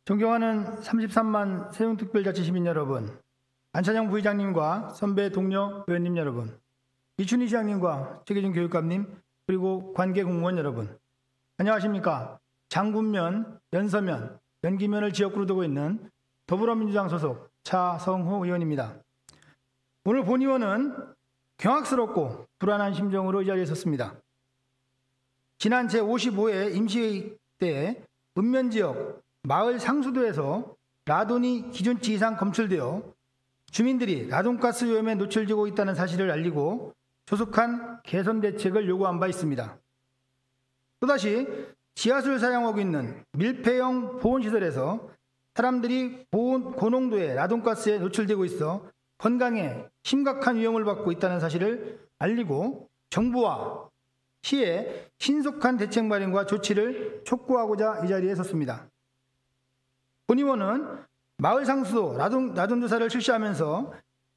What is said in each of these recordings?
존경하는 33만 세종특별자치 시민 여러분, 안찬영 부의장님과 선배 동료 의원님 여러분, 이춘희 시장님과 최계준 교육감님, 그리고 관계 공무원 여러분, 안녕하십니까? 장군면, 연서면, 연기면을 지역구로 두고 있는 더불어민주당 소속 차성호 의원입니다. 오늘 본 의원은 경악스럽고 불안한 심정으로 이 자리에 섰습니다. 지난 제55회 임시회의 때 읍면지역 마을 상수도에서 라돈이 기준치 이상 검출되어 주민들이 라돈가스 위험에 노출되고 있다는 사실을 알리고 조속한 개선 대책을 요구한 바 있습니다. 또다시 지하수를 사용하고 있는 밀폐형 보온시설에서 사람들이 고농도의 라돈가스에 노출되고 있어 건강에 심각한 위험을 받고 있다는 사실을 알리고 정부와 시에 신속한 대책 마련과 조치를 촉구하고자 이 자리에 섰습니다. 본 의원은 마을 상수도 라돈 조사를 실시하면서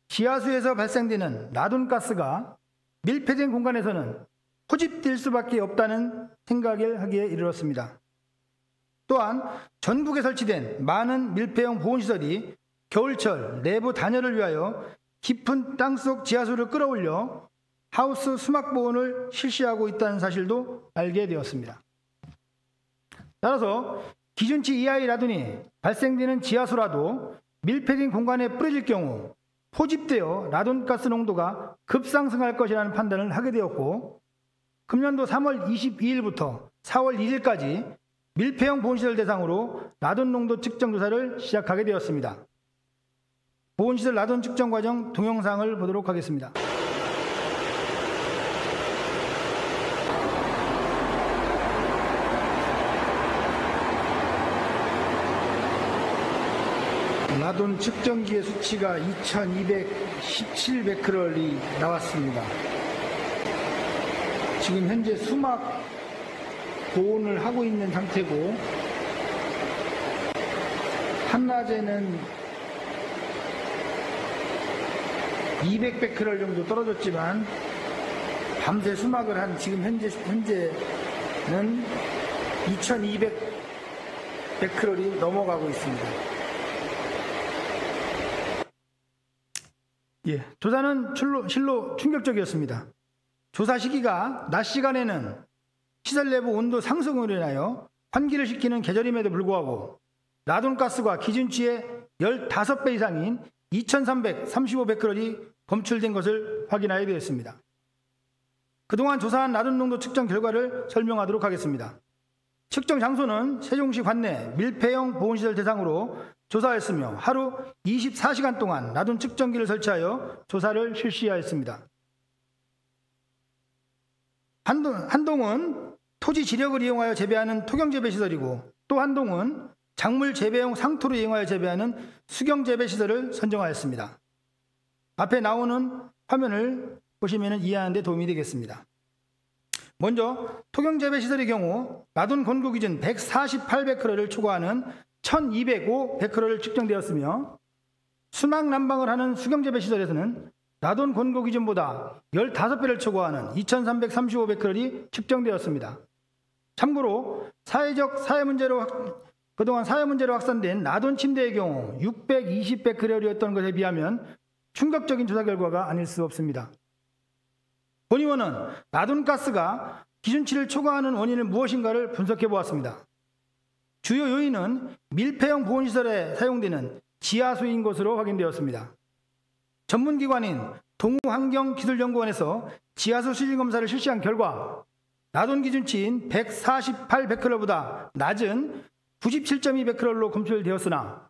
지하수에서 발생되는 라돈가스가 밀폐된 공간에서는 포집될 수밖에 없다는 생각을 하기에 이르렀습니다. 또한 전국에 설치된 많은 밀폐형 보온시설이 겨울철 내부 단열을 위하여 깊은 땅속 지하수를 끌어올려 하우스 수막 보온을 실시하고 있다는 사실도 알게 되었습니다. 따라서 기준치 이하의 라돈이 발생되는 지하수라도 밀폐된 공간에 뿌려질 경우 포집되어 라돈가스 농도가 급상승할 것이라는 판단을 하게 되었고, 금년도 3월 22일부터 4월 1일까지 밀폐형 보온시설 대상으로 라돈 농도 측정 조사를 시작하게 되었습니다. 보온시설 라돈 측정 과정 동영상을 보도록 하겠습니다. 라돈 측정기의 수치가 2217 베크럴이 나왔습니다. 지금 현재 수막 보온을 하고 있는 상태고, 한낮에는 200 베크럴 정도 떨어졌지만 밤새 수막을 한 지금 현재는 2200 베크럴이 넘어가고 있습니다. 조사는 실로 충격적이었습니다. 조사 시기가 낮 시간에는 시설 내부 온도 상승으로 인하여 환기를 시키는 계절임에도 불구하고 라돈가스가 기준치의 15배 이상인 2335 베크럴이 검출된 것을 확인하게 되었습니다. 그동안 조사한 라돈 농도 측정 결과를 설명하도록 하겠습니다. 측정 장소는 세종시 관내 밀폐형 보온시설 대상으로 조사했으며 하루 24시간 동안 라돈 측정기를 설치하여 조사를 실시하였습니다. 한 동은 토지 지력을 이용하여 재배하는 토경재배시설이고, 또 한 동은 작물 재배용 상토를 이용하여 재배하는 수경재배시설을 선정하였습니다. 앞에 나오는 화면을 보시면 이해하는 데 도움이 되겠습니다. 먼저 토경재배시설의 경우 라돈 권고 기준 148 베크럴을 초과하는 1205 베크럴을 측정되었으며, 수막 난방을 하는 수경재배시설에서는 라돈 권고 기준보다 15배를 초과하는 2335 베크럴이 측정되었습니다. 참고로 그동안 사회 문제로 확산된 라돈 침대의 경우 620 베크럴이었던 것에 비하면 충격적인 조사 결과가 아닐 수 없습니다. 본 의원은 라돈가스가 기준치를 초과하는 원인을 무엇인가를 분석해 보았습니다. 주요 요인은 밀폐형 보온시설에 사용되는 지하수인 것으로 확인되었습니다. 전문기관인 동우환경기술연구원에서 지하수 수질검사를 실시한 결과 라돈 기준치인 148 베크럴보다 낮은 97.2 베크럴로 검출되었으나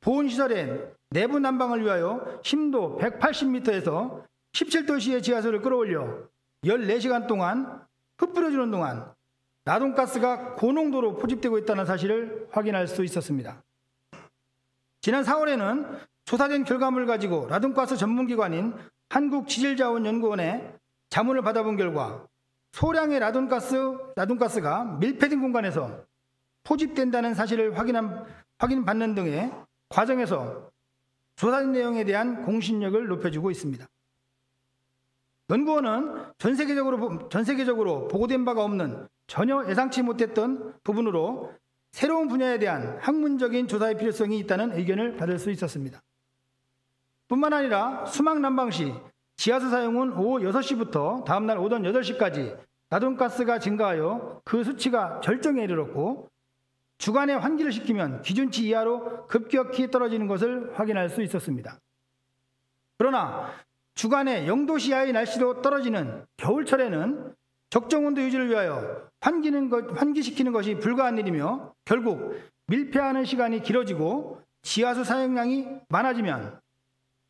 보온시설의 내부 난방을 위하여 심도 180m에서 17도씨의 지하수를 끌어올려 14시간 동안 흩뿌려주는 동안 라돈가스가 고농도로 포집되고 있다는 사실을 확인할 수 있었습니다. 지난 4월에는 조사된 결과물을 가지고 라돈가스 전문기관인 한국지질자원연구원에 자문을 받아본 결과 소량의 라돈가스가 밀폐된 공간에서 포집된다는 사실을 확인받는 등의 과정에서 조사 내용에 대한 공신력을 높여주고 있습니다. 연구원은 전 세계적으로 보고된 바가 없는 전혀 예상치 못했던 부분으로 새로운 분야에 대한 학문적인 조사의 필요성이 있다는 의견을 받을 수 있었습니다. 뿐만 아니라 수막 난방 시 지하수 사용은 오후 6시부터 다음날 오전 8시까지 라돈가스가 증가하여 그 수치가 절정에 이르렀고 주간에 환기를 시키면 기준치 이하로 급격히 떨어지는 것을 확인할 수 있었습니다. 그러나 주간에 0도 이하의 날씨로 떨어지는 겨울철에는 적정 온도 유지를 위하여 환기시키는 것이 불가한 일이며 결국 밀폐하는 시간이 길어지고 지하수 사용량이 많아지면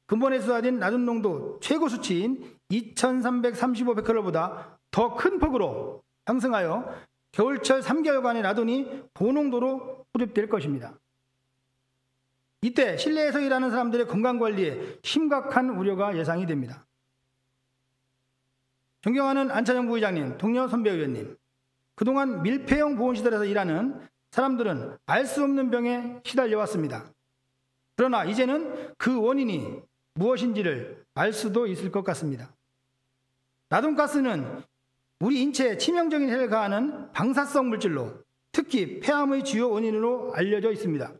근본에 쏟아진 라돈 농도 최고 수치인 2335베크럴보다 더 큰 폭으로 상승하여 겨울철 3개월간의 라돈이 고농도로 흡입될 것입니다. 이때 실내에서 일하는 사람들의 건강관리에 심각한 우려가 예상이 됩니다. 존경하는 안찬영 부의장님, 동료 선배 의원님, 그동안 밀폐형 보온시설에서 일하는 사람들은 알 수 없는 병에 시달려왔습니다. 그러나 이제는 그 원인이 무엇인지를 알 수도 있을 것 같습니다. 라돈가스는 우리 인체에 치명적인 해를 가하는 방사성 물질로 특히 폐암의 주요 원인으로 알려져 있습니다.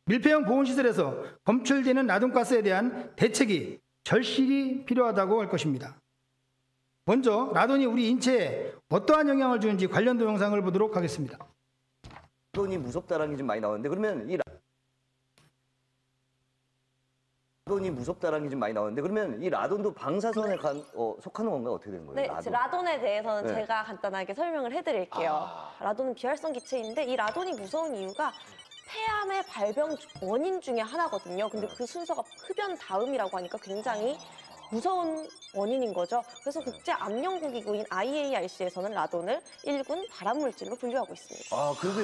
밀폐형 보온시설에서 검출되는 라돈가스에 대한 대책이 절실히 필요하다고 할 것입니다. 먼저 라돈이 우리 인체에 어떠한 영향을 주는지 관련 동영상을 보도록 하겠습니다. 라돈이 무섭다라는 게 좀 많이 나오는데 그러면 이 라돈도 방사선에 속하는 건가요? 어떻게 되는 거예요? 네, 라돈에 대해서는 네. 제가 간단하게 설명을 해드릴게요. 라돈은 비활성 기체인데 이 라돈이 무서운 이유가 폐암의 발병 원인 중에 하나거든요. 근데 그 순서가 흡연 다음이라고 하니까 굉장히 무서운 원인인 거죠. 그래서 국제암연구기구인 IARC에서는 라돈을 1군 발암물질로 분류하고 있습니다. 아, 그런데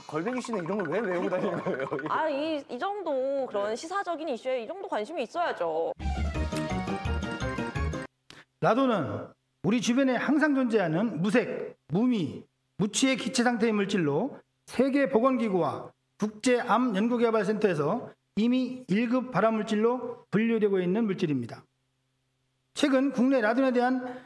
걸뱅이 씨는 이런 걸 왜 외우고 다니는 거예요? 아, 이 정도 그런 시사적인 이슈에 이 정도 관심이 있어야죠. 라돈은 우리 주변에 항상 존재하는 무색, 무미, 무취의 기체 상태의 물질로 세계보건기구와 국제암연구개발센터에서 이미 1급 발암물질로 분류되고 있는 물질입니다. 최근 국내 라돈에 대한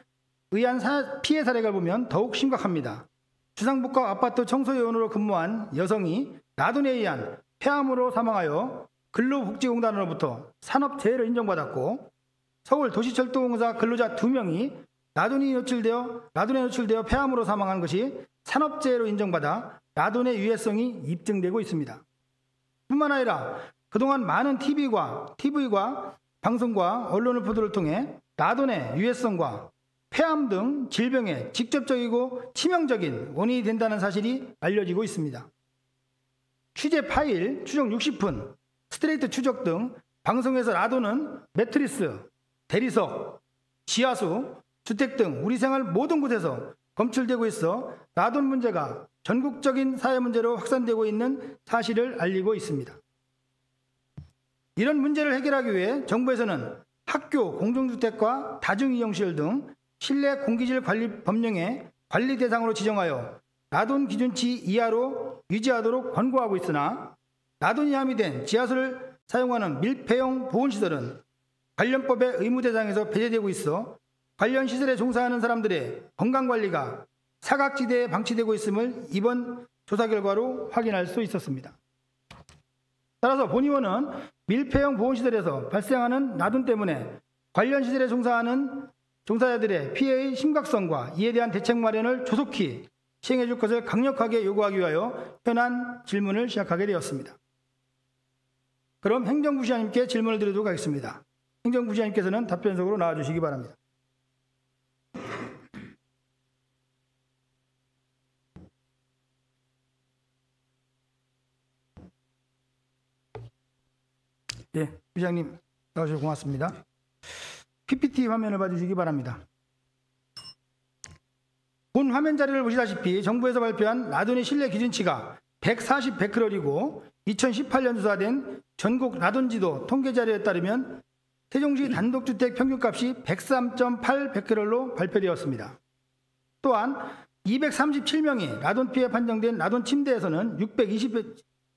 의한 피해 사례가 보면 더욱 심각합니다. 주상복합 아파트 청소요원으로 근무한 여성이 라돈에 의한 폐암으로 사망하여 근로복지공단으로부터 산업재해로 인정받았고 서울 도시철도공사 근로자 2명이 라돈에 노출되어 폐암으로 사망한 것이 산업재해로 인정받아 라돈의 유해성이 입증되고 있습니다. 뿐만 아니라 그동안 많은 TV와 방송과 언론의 보도를 통해 라돈의 유해성과 폐암 등 질병의 직접적이고 치명적인 원인이 된다는 사실이 알려지고 있습니다. 취재 파일, 추적 60분, 스트레이트 추적 등 방송에서 라돈은 매트리스, 대리석, 지하수, 주택 등 우리 생활 모든 곳에서 검출되고 있어 라돈 문제가 전국적인 사회 문제로 확산되고 있는 사실을 알리고 있습니다. 이런 문제를 해결하기 위해 정부에서는 학교, 공공주택과 다중이용시설 등 실내 공기질 관리 법령의 관리 대상으로 지정하여 라돈 기준치 이하로 유지하도록 권고하고 있으나 라돈이 함유된 지하수를 사용하는 밀폐형 보온시설은 관련법의 의무 대상에서 배제되고 있어 관련 시설에 종사하는 사람들의 건강관리가 사각지대에 방치되고 있음을 이번 조사 결과로 확인할 수 있었습니다. 따라서 본 의원은 밀폐형 보온시설에서 발생하는 라돈 때문에 관련 시설에 종사하는 종사자들의 피해의 심각성과 이에 대한 대책 마련을 조속히 시행해 줄 것을 강력하게 요구하기 위하여 현안 질문을 시작하게 되었습니다. 그럼 행정부시장님께 질문을 드리도록 하겠습니다. 행정부시장님께서는 답변석으로 나와주시기 바랍니다. 네, 부장님 나와주셔서 고맙습니다. PPT 화면을 봐주시기 바랍니다. 본 화면 자료를 보시다시피 정부에서 발표한 라돈의 실내 기준치가 140베크럴이고 2018년 조사된 전국 라돈지도 통계 자료에 따르면 세종시 단독주택 평균값이 103.8베크럴로 발표되었습니다. 또한 237명이 라돈 피해 판정된 라돈 침대에서는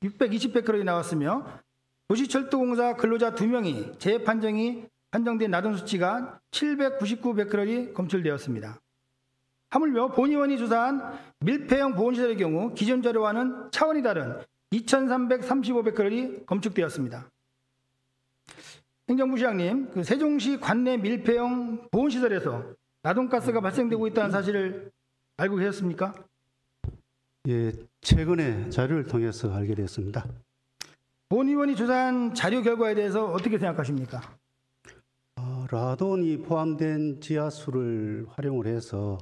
620베크럴이 나왔으며 도시철도공사 근로자 2명이 재판정된 라돈 수치가 799베크럴이 검출되었습니다. 하물며 본의원이 조사한 밀폐형 보온시설의 경우 기존 자료와는 차원이 다른 2,335베크럴이 검출되었습니다. 행정부 시장님, 그 세종시 관내 밀폐형 보온시설에서 라돈가스가 발생되고 있다는 사실을 알고 계셨습니까? 예, 최근에 자료를 통해서 알게 됐습니다. 본의원이 조사한 자료 결과에 대해서 어떻게 생각하십니까? 라돈이 포함된 지하수를 활용을 해서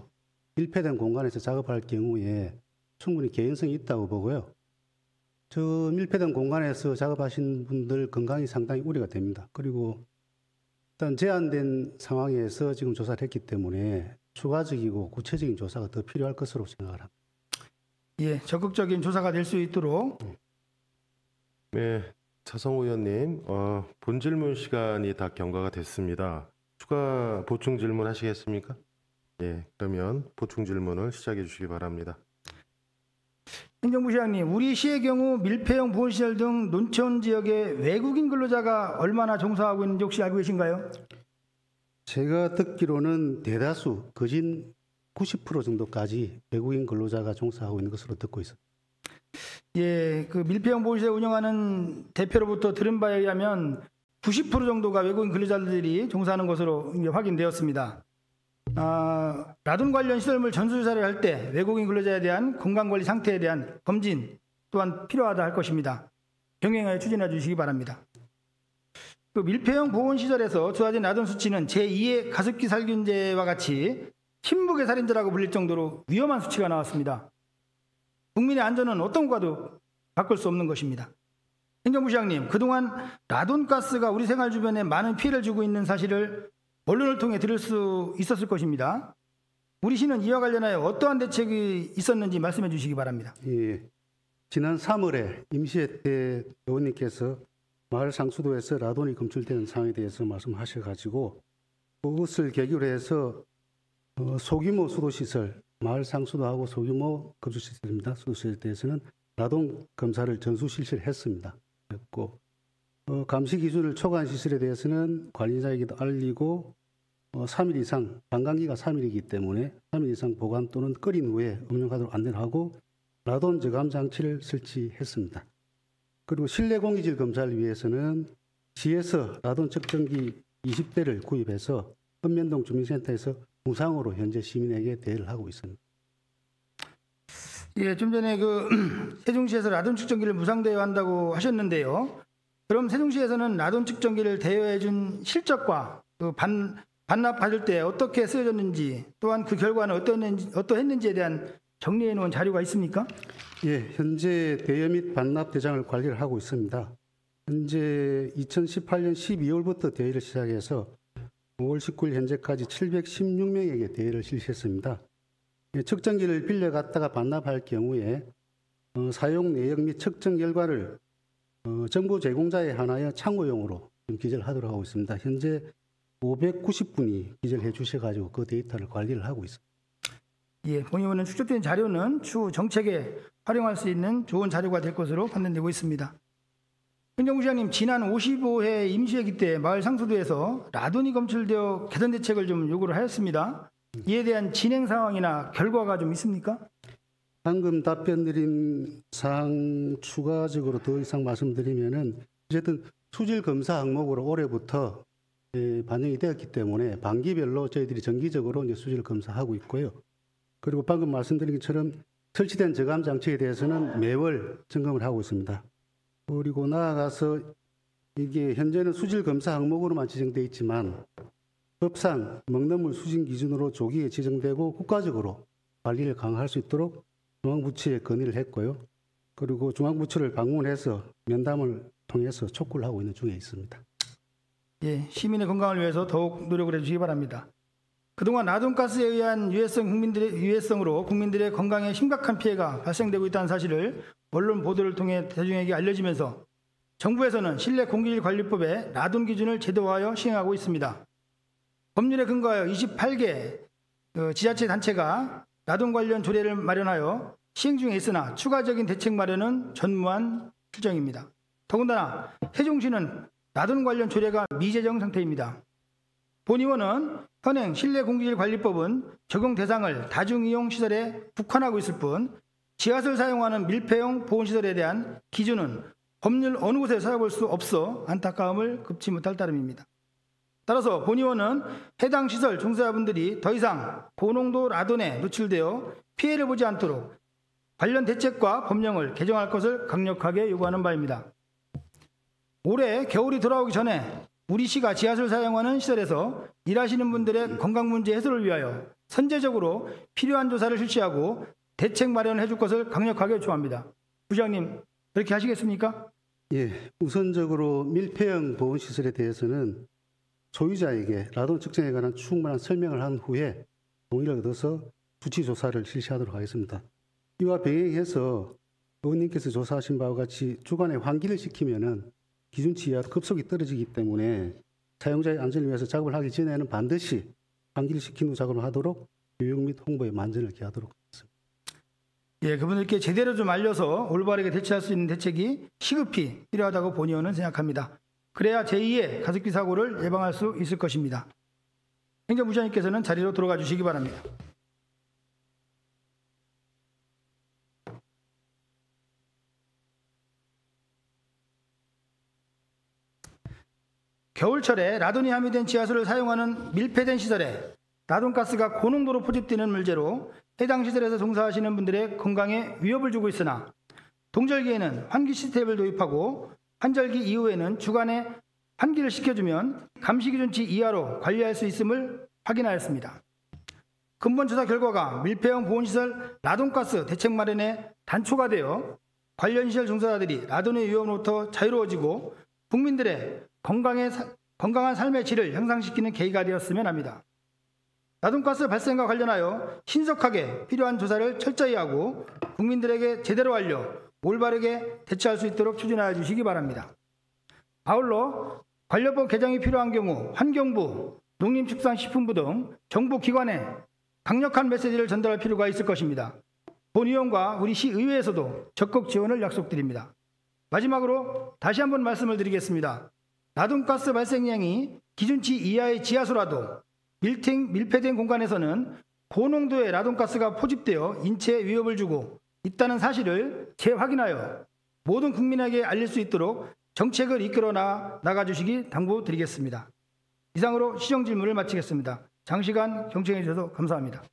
밀폐된 공간에서 작업할 경우에 충분히 개연성이 있다고 보고요. 저 밀폐된 공간에서 작업하신 분들 건강이 상당히 우려가 됩니다. 그리고 일단 제한된 상황에서 지금 조사를 했기 때문에 추가적이고 구체적인 조사가 더 필요할 것으로 생각을 합니다. 예, 적극적인 조사가 될 수 있도록. 네, 차성호 의원님, 본 질문 시간이 다 경과가 됐습니다. 추가 보충 질문 하시겠습니까? 예, 그러면 보충 질문을 시작해 주시기 바랍니다. 행정부 시장님, 우리 시의 경우 밀폐형 보온시설 등 논천 지역에 외국인 근로자가 얼마나 종사하고 있는지 혹시 알고 계신가요? 제가 듣기로는 대다수 거진 90% 정도까지 외국인 근로자가 종사하고 있는 것으로 듣고 있습니다. 예, 그 밀폐형 보온시설 운영하는 대표로부터 들은 바에 의하면 90% 정도가 외국인 근로자들이 종사하는 것으로 확인되었습니다. 라돈 관련 시설물 전수조사를 할 때 외국인 근로자에 대한 건강관리 상태에 대한 검진 또한 필요하다 할 것입니다. 병행하여 추진해 주시기 바랍니다. 그 밀폐형 보온시설에서 주어진 라돈 수치는 제2의 가습기 살균제와 같이 침묵의 살인자라고 불릴 정도로 위험한 수치가 나왔습니다. 국민의 안전은 어떤 과도 바꿀 수 없는 것입니다. 행정부 시장님, 그동안 라돈가스가 우리 생활 주변에 많은 피해를 주고 있는 사실을 언론을 통해 들을 수 있었을 것입니다. 우리 시는 이와 관련하여 어떠한 대책이 있었는지 말씀해 주시기 바랍니다. 예, 지난 3월에 임시회 때 의원님께서 마을 상수도에서 라돈이 검출되는 상황에 대해서 말씀하셔가지고 그것을 계기로 해서 소규모 수도시설, 마을 상수도하고 소규모 급수시설입니다. 수도시설에 대해서는 라돈 검사를 전수 실시를 했습니다. 그랬고 감시 기준을 초과한 시설에 대해서는 관리자에게도 알리고 3일 이상, 반감기가 3일이기 때문에 3일 이상 보관 또는 끓인 후에 운영하도록 안내를 하고 라돈 저감 장치를 설치했습니다. 그리고 실내 공기질 검사를 위해서는 시에서 라돈 측정기 20대를 구입해서 읍면동 주민센터에서 무상으로 현재 시민에게 대여를 하고 있습니다. 예, 좀 전에 세종시에서 라돈 측정기를 무상 대여한다고 하셨는데요. 그럼 세종시에서는 라돈 측정기를 대여해 준 실적과 반납 받을 때 어떻게 쓰여졌는지 또한 그 결과는 어떠했는지에 대한 정리해 놓은 자료가 있습니까? 예, 현재 대여 및 반납 대장을 관리를 하고 있습니다. 현재 2018년 12월부터 대여를 시작해서 5월 19일 현재까지 716명에게 대여를 실시했습니다. 예, 측정기를 빌려갔다가 반납할 경우에 사용 내역 및 측정 결과를 정보 제공자에 한하여 참고용으로 기재를 하도록 하고 있습니다. 현재 590분이 기재를 해주셔가지고 그 데이터를 관리를 하고 있습니다. 예, 본의원은 축적된 자료는 추후 정책에 활용할 수 있는 좋은 자료가 될 것으로 판단되고 있습니다. 행정부 시장님, 지난 55회 임시회기 때 마을 상수도에서 라돈이 검출되어 개선 대책을 좀 요구를 하였습니다. 이에 대한 진행 상황이나 결과가 좀 있습니까? 방금 답변 드린 사항 추가적으로 더 이상 말씀드리면은 어쨌든 수질 검사 항목으로 올해부터 반영이 되었기 때문에 반기별로 저희들이 정기적으로 이제 수질 검사하고 있고요. 그리고 방금 말씀드린 것처럼 설치된 저감 장치에 대해서는 매월 점검을 하고 있습니다. 그리고 나아가서 이게 현재는 수질 검사 항목으로만 지정되어 있지만 법상 먹는물 수진 기준으로 조기에 지정되고 국가적으로 관리를 강화할 수 있도록 중앙부처에 건의를 했고요. 그리고 중앙부처를 방문해서 면담을 통해서 촉구를 하고 있는 중에 있습니다. 예, 시민의 건강을 위해서 더욱 노력을 해주시기 바랍니다. 그동안 라돈가스에 의한 유해성으로 국민들의 건강에 심각한 피해가 발생되고 있다는 사실을 언론 보도를 통해 대중에게 알려지면서 정부에서는 실내 공기질 관리법에 라돈 기준을 제도화하여 시행하고 있습니다. 법률에 근거하여 28개 지자체 단체가 라돈 관련 조례를 마련하여 시행 중에 있으나 추가적인 대책 마련은 전무한 추정입니다. 더군다나 세종시는 라돈 관련 조례가 미제정 상태입니다. 본 의원은 현행 실내공기질관리법은 적용 대상을 다중이용시설에 국한하고 있을 뿐 지하철 사용하는 밀폐형 보온시설에 대한 기준은 법률 어느 곳에 찾아볼 수 없어 안타까움을 금치 못할 따름입니다. 따라서 본 의원은 해당 시설 종사자분들이 더 이상 고농도 라돈에 노출되어 피해를 보지 않도록 관련 대책과 법령을 개정할 것을 강력하게 요구하는 바입니다. 올해 겨울이 돌아오기 전에 우리 시가 지하철 사용하는 시설에서 일하시는 분들의 건강 문제 해소를 위하여 선제적으로 필요한 조사를 실시하고 대책 마련을 해줄 것을 강력하게 요청합니다. 부장님, 그렇게 하시겠습니까? 예, 우선적으로 밀폐형 보온시설에 대해서는 소유자에게 라돈 측정에 관한 충분한 설명을 한 후에 동의를 얻어서 수치 조사를 실시하도록 하겠습니다. 이와 병행해서 의원님께서 조사하신 바와 같이 주간에 환기를 시키면은 기준치 이하로 급속히 떨어지기 때문에 사용자의 안전을 위해서 작업을 하기 전에는 반드시 환기를 시킨 후 작업을 하도록 교육 및 홍보에 만전을 기하도록 하겠습니다. 예, 그분들께 제대로 좀 알려서 올바르게 대처할 수 있는 대책이 시급히 필요하다고 본 의원은 생각합니다. 그래야 제2의 가습기 사고를 예방할 수 있을 것입니다. 행정부장님께서는 자리로 들어가 주시기 바랍니다. 겨울철에 라돈이 함유된 지하수를 사용하는 밀폐된 시설에 라돈가스가 고농도로 포집되는 문제로 해당 시설에서 종사하시는 분들의 건강에 위협을 주고 있으나 동절기에는 환기 시스템을 도입하고 환절기 이후에는 주간에 환기를 시켜주면 감시기준치 이하로 관리할 수 있음을 확인하였습니다. 근본 조사 결과가 밀폐형 보온시설 라돈가스 대책 마련에 단초가 되어 관련 시설 종사자들이 라돈의 위험으로부터 자유로워지고 국민들의 건강한 삶의 질을 향상시키는 계기가 되었으면 합니다. 라돈가스 발생과 관련하여 신속하게 필요한 조사를 철저히 하고 국민들에게 제대로 알려 올바르게 대처할 수 있도록 추진하여 주시기 바랍니다. 아울러 관련법 개정이 필요한 경우 환경부, 농림축산식품부 등 정부기관에 강력한 메시지를 전달할 필요가 있을 것입니다. 본 의원과 우리 시의회에서도 적극 지원을 약속드립니다. 마지막으로 다시 한번 말씀을 드리겠습니다. 라돈가스 발생량이 기준치 이하의 지하수라도 밀폐된 공간에서는 고농도의 라돈가스가 포집되어 인체에 위협을 주고 있다는 사실을 재확인하여 모든 국민에게 알릴 수 있도록 정책을 이끌어 나가주시기 당부드리겠습니다. 이상으로 시정 질문을 마치겠습니다. 장시간 경청해 주셔서 감사합니다.